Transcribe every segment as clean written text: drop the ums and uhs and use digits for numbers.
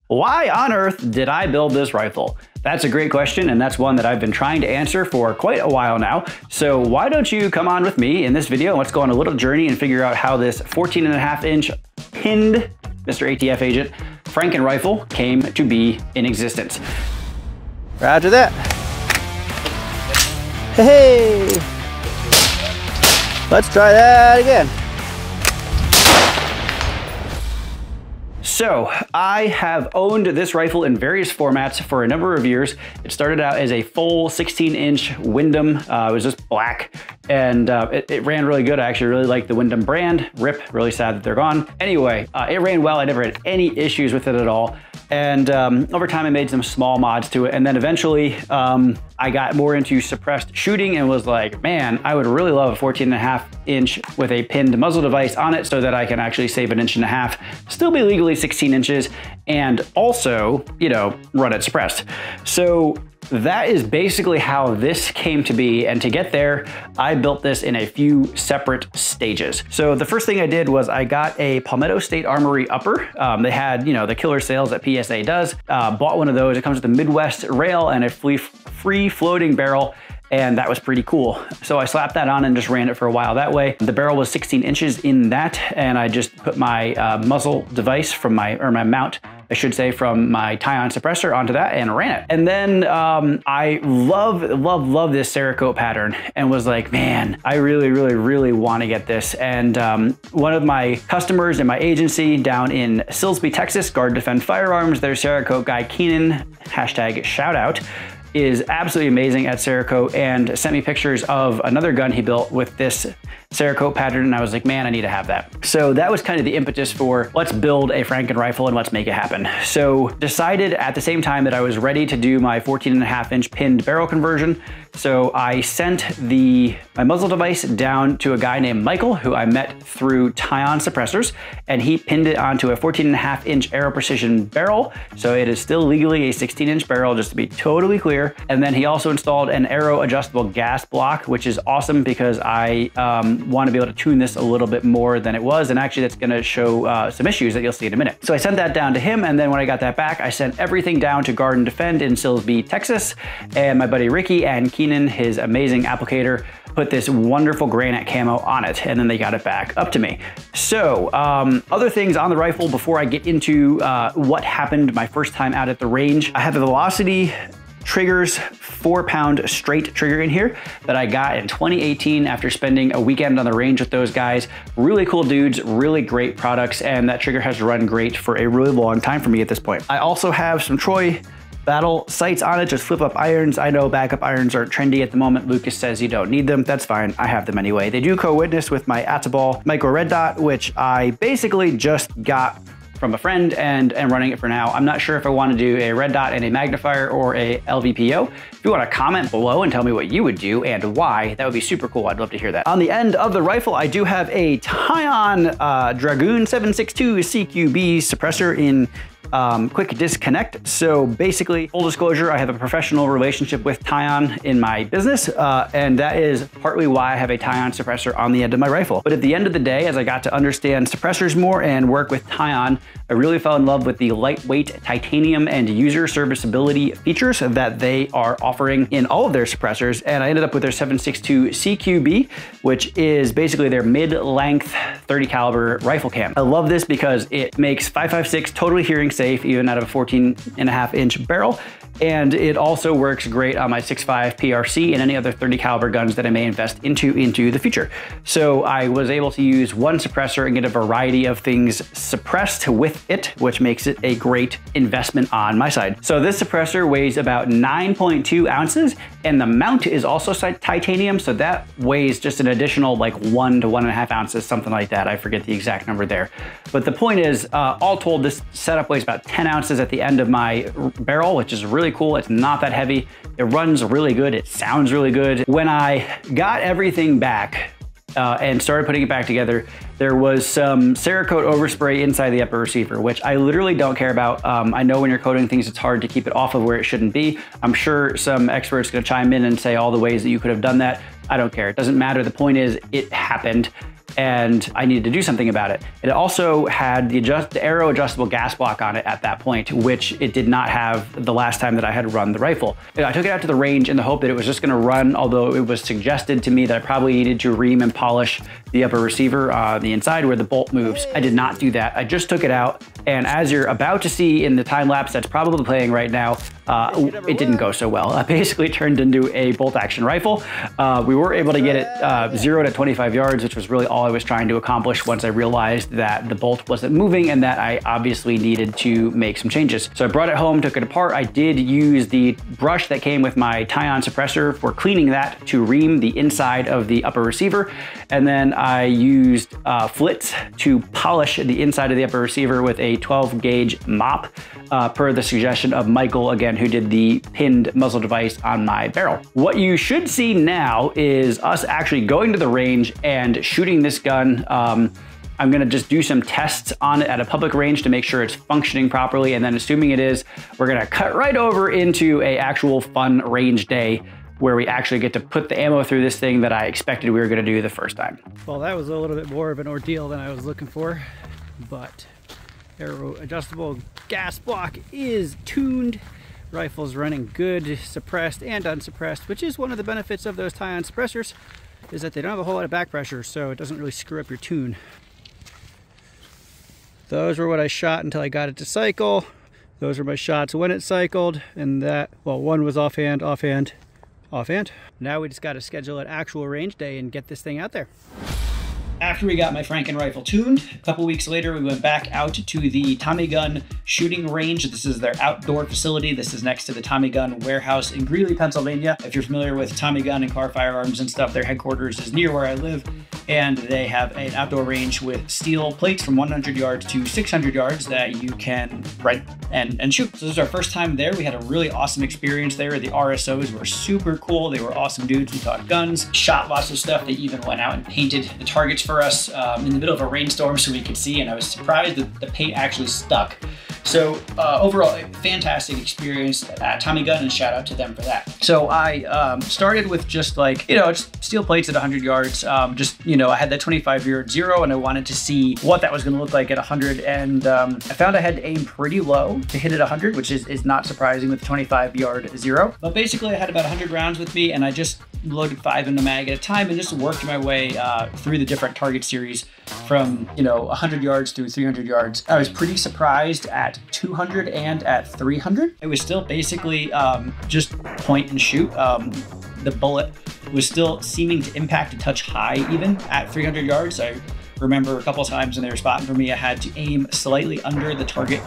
Why on earth did I build this rifle? That's a great question, and that's one that I've been trying to answer for quite a while now. So why don't you come on with me in this video and let's go on a little journey and figure out how this 14.5-inch pinned Mr. ATF agent Franken rifle came to be in existence. Roger that. Hey! Let's try that again. So I have owned this rifle in various formats for a number of years. It started out as a full 16-inch Wyndham. It was just black, and it ran really good. I actually really liked the Wyndham brand. RIP, really sad that they're gone. Anyway, it ran well. I never had any issues with it at all. And over time I made some small mods to it, and then eventually I got more into suppressed shooting and was like, man, I would really love a 14.5-inch with a pinned muzzle device on it so that I can actually save 1.5 inches, still be legally 16 inches, and also, you know, run it suppressed. So that is basically how this came to be, and to get there, I built this in a few separate stages. So the first thing I did was I got a Palmetto State Armory upper. They had, you know, the killer sales that PSA does. Bought one of those. It comes with a Midwest rail and a free floating barrel, and that was pretty cool. So I slapped that on and just ran it for a while that way. The barrel was 16 inches in that, and I just put my muzzle device from my mount, I should say, from my Tyon suppressor onto that and ran it. And then I love this Cerakote pattern and was like, man, I really want to get this. And one of my customers in my agency down in Silsbee, Texas, Guard Defend Firearms, their Cerakote guy, Kenan, hashtag shout out, is absolutely amazing at Cerakote, and sent me pictures of another gun he built with this Cerakote pattern, and I was like, man, I need to have that. So that was kind of the impetus for let's build a Franken rifle and let's make it happen. So decided at the same time that I was ready to do my 14.5-inch pinned barrel conversion. So I sent my muzzle device down to a guy named Michael, who I met through Tyon suppressors, and he pinned it onto a 14.5-inch Aero Precision barrel. So it is still legally a 16-inch barrel, just to be totally clear. And then he also installed an Aero adjustable gas block, which is awesome because I want to be able to tune this a little bit more than it was, and actually that's going to show some issues that you'll see in a minute. So I sent that down to him, and then when I got that back, I sent everything down to Guard and Defend in Silsbee, Texas, and my buddy Ricky and Kenan, his amazing applicator, put this wonderful granite camo on it, and then they got it back up to me. So other things on the rifle before I get into what happened my first time out at the range. I have a Velocity Triggers 4-pound straight trigger in here that I got in 2018 after spending a weekend on the range with those guys. Really cool dudes, really great products, and that trigger has run great for a really long time for me at this point. I also have some Troy Battle sights on it, just flip up irons. I know backup irons aren't trendy at the moment. Lucas says you don't need them. That's fine. I have them anyway. They do co-witness with my Attaball Micro Red Dot, which I basically just got from a friend and running it for now. I'm not sure if I want to do a red dot and a magnifier or a LVPO. If you want to comment below and tell me what you would do and why, that would be super cool. I'd love to hear that. On the end of the rifle, I do have a Tyon Dragoon 762 CQB suppressor in quick disconnect. So basically, full disclosure, I have a professional relationship with Tyon in my business, and that is partly why I have a Tyon suppressor on the end of my rifle. But at the end of the day, as I got to understand suppressors more and work with Tyon, I really fell in love with the lightweight titanium and user serviceability features that they are offering in all of their suppressors, and I ended up with their 762 CQB, which is basically their mid-length 30 caliber rifle cam. I love this because it makes 5.56 totally hearing safe, even out of a 14.5-inch barrel. And it also works great on my 6.5 PRC and any other 30 caliber guns that I may invest into the future. So I was able to use one suppressor and get a variety of things suppressed with it, which makes it a great investment on my side. So this suppressor weighs about 9.2 ounces, and the mount is also titanium, so that weighs just an additional like 1 to 1.5 ounces, something like that. I forget the exact number there. But the point is, all told, this setup weighs about 10 ounces at the end of my barrel, which is really cool. It's not that heavy. It runs really good. It sounds really good. When I got everything back and started putting it back together, there was some Cerakote overspray inside the upper receiver, which I literally don't care about. I know when you're coating things, it's hard to keep it off of where it shouldn't be. I'm sure some experts are gonna chime in and say all the ways that you could have done that. I don't care. It doesn't matter. The point is, it happened. and I needed to do something about it. It also had the arrow adjustable gas block on it at that point, which it did not have the last time that I had run the rifle. I took it out to the range in the hope that it was just gonna run, although it was suggested to me that I probably needed to ream and polish the upper receiver, the inside where the bolt moves. I did not do that. I just took it out, and as you're about to see in the time lapse that's probably playing right now, it didn't go so well. I basically turned into a bolt action rifle. We were able to get it 0 to 25 yards, which was really all I was trying to accomplish once I realized that the bolt wasn't moving and that I obviously needed to make some changes. So I brought it home, took it apart. I did use the brush that came with my tie-on suppressor for cleaning that to ream the inside of the upper receiver. And then I used flits to polish the inside of the upper receiver with a 12 gauge mop, per the suggestion of Michael, again, who did the pinned muzzle device on my barrel. What you should see now is us actually going to the range and shooting this gun. I'm gonna just do some tests on it at a public range to make sure it's functioning properly, and then assuming it is, we're gonna cut right over into a actual fun range day where we actually get to put the ammo through this thing that I expected we were gonna do the first time. Well, that was a little bit more of an ordeal than I was looking for, but arrow adjustable gas block is tuned. Rifle's running good, suppressed and unsuppressed, which is one of the benefits of those tie-on suppressors, is that they don't have a whole lot of back pressure, so it doesn't really screw up your tune. Those were what I shot until I got it to cycle. Those were my shots when it cycled, and that, well, one was offhand, offhand, offhand. Now we just got to schedule an actual range day and get this thing out there. After we got my Franken rifle tuned, a couple weeks later, we went back out to the Tommy Gun shooting range. This is their outdoor facility. This is next to the Tommy Gun warehouse in Greeley, Pennsylvania. If you're familiar with Tommy Gun and car firearms and stuff, their headquarters is near where I live, and they have an outdoor range with steel plates from 100 yards to 600 yards that you can rent and shoot. So this is our first time there. We had a really awesome experience there. The RSOs were super cool. They were awesome dudes. We taught guns, shot lots of stuff. They even went out and painted the targets for us in the middle of a rainstorm so we could see, and I was surprised that the paint actually stuck. So overall, a fantastic experience at Tommy Gun, and shout out to them for that. So I started with just like, just steel plates at 100 yards. I had that 25-yard zero, and I wanted to see what that was going to look like at 100. And I found I had to aim pretty low to hit at 100, which is not surprising with the 25-yard zero. But basically, I had about 100 rounds with me, and I just loaded 5 in the mag at a time and just worked my way through the different target series from 100 yards through 300 yards. I was pretty surprised at 200 and at 300. It was still basically just point and shoot. The bullet was still seeming to impact a touch high even at 300 yards. I remember a couple of times when they were spotting for me, I had to aim slightly under the target,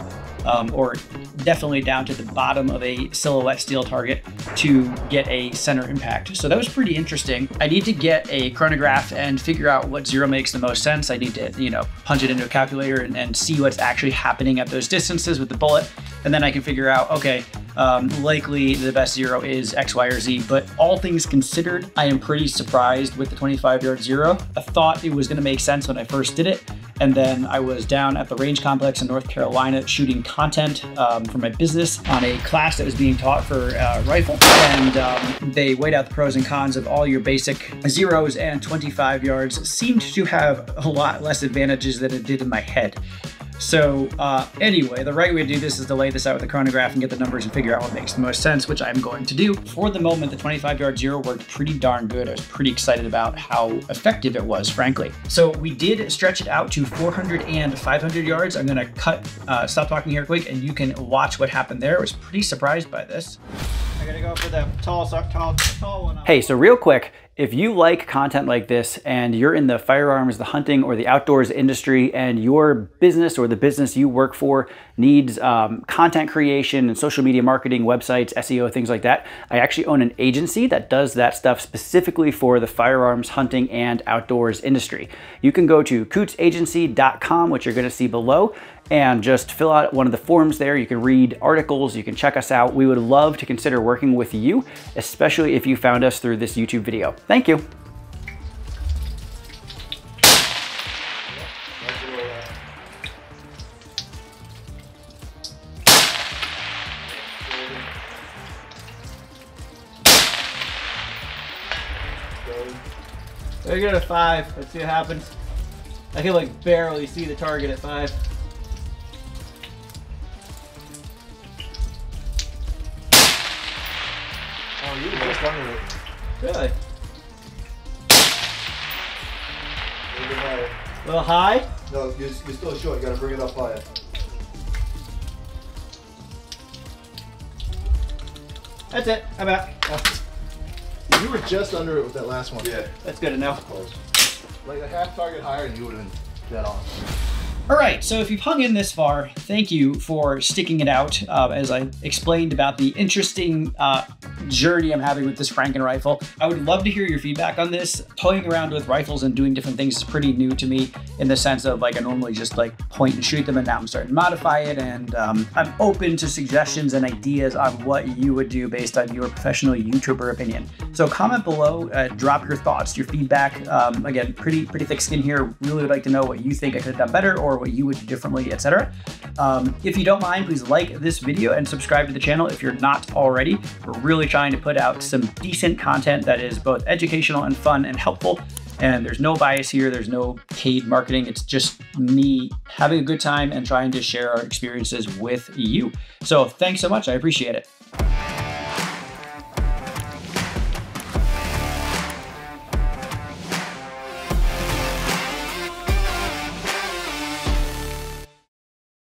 or definitely down to the bottom of a silhouette steel target to get a center impact. So that was pretty interesting. I need to get a chronograph and figure out what zero makes the most sense. I need to, punch it into a calculator and see what's actually happening at those distances with the bullet. And then I can figure out, okay, likely the best zero is X, Y, or Z. But all things considered, I am pretty surprised with the 25-yard zero. I thought it was gonna make sense when I first did it. And then I was down at the range complex in North Carolina shooting content for my business on a class that was being taught for rifle. And they weighed out the pros and cons of all your basic zeros, and 25 yards seemed to have a lot less advantages than it did in my head. So anyway, the right way to do this is to lay this out with a chronograph and get the numbers and figure out what makes the most sense, which I'm going to do. For the moment, the 25-yard zero worked pretty darn good. I was pretty excited about how effective it was, frankly. So we did stretch it out to 400 and 500 yards. I'm gonna stop talking here quick, and you can watch what happened there. I was pretty surprised by this. I gotta go for the tall one. Hey, so real quick, if you like content like this and you're in the firearms, the hunting, or the outdoors industry, and your business or the business you work for needs content creation and social media marketing, websites, SEO, things like that, I actually own an agency that does that stuff specifically for the firearms, hunting, and outdoors industry. You can go to cootsagency.com, which you're gonna see below, and just fill out one of the forms there. You can read articles, you can check us out. We would love to consider working with you, especially if you found us through this YouTube video. Thank you. We're gonna 5. Let's see what happens. I can like barely see the target at 5. Oh, you were just under it. Really? A little higher. A little high? No, you're still short. You gotta bring it up higher. That's it. I'm back. You were just under it with that last one. Yeah. That's good to know. Close. Like a half target higher and you would have been dead on. All right, so if you've hung in this far, thank you for sticking it out. As I explained about the interesting journey I'm having with this Franken rifle, I would love to hear your feedback on this. Toying around with rifles and doing different things is pretty new to me in the sense of like I normally just like point and shoot them, and now I'm starting to modify it, and I'm open to suggestions and ideas on what you would do based on your professional YouTuber opinion. So comment below, drop your thoughts, your feedback. Again, pretty thick skin here. Really would like to know what you think I could have done better or what you would do differently, etc. If you don't mind, please like this video and subscribe to the channel if you're not already. We're really trying to put out some decent content that is both educational and fun and helpful. And there's no bias here. There's no paid marketing. It's just me having a good time and trying to share our experiences with you. So thanks so much. I appreciate it.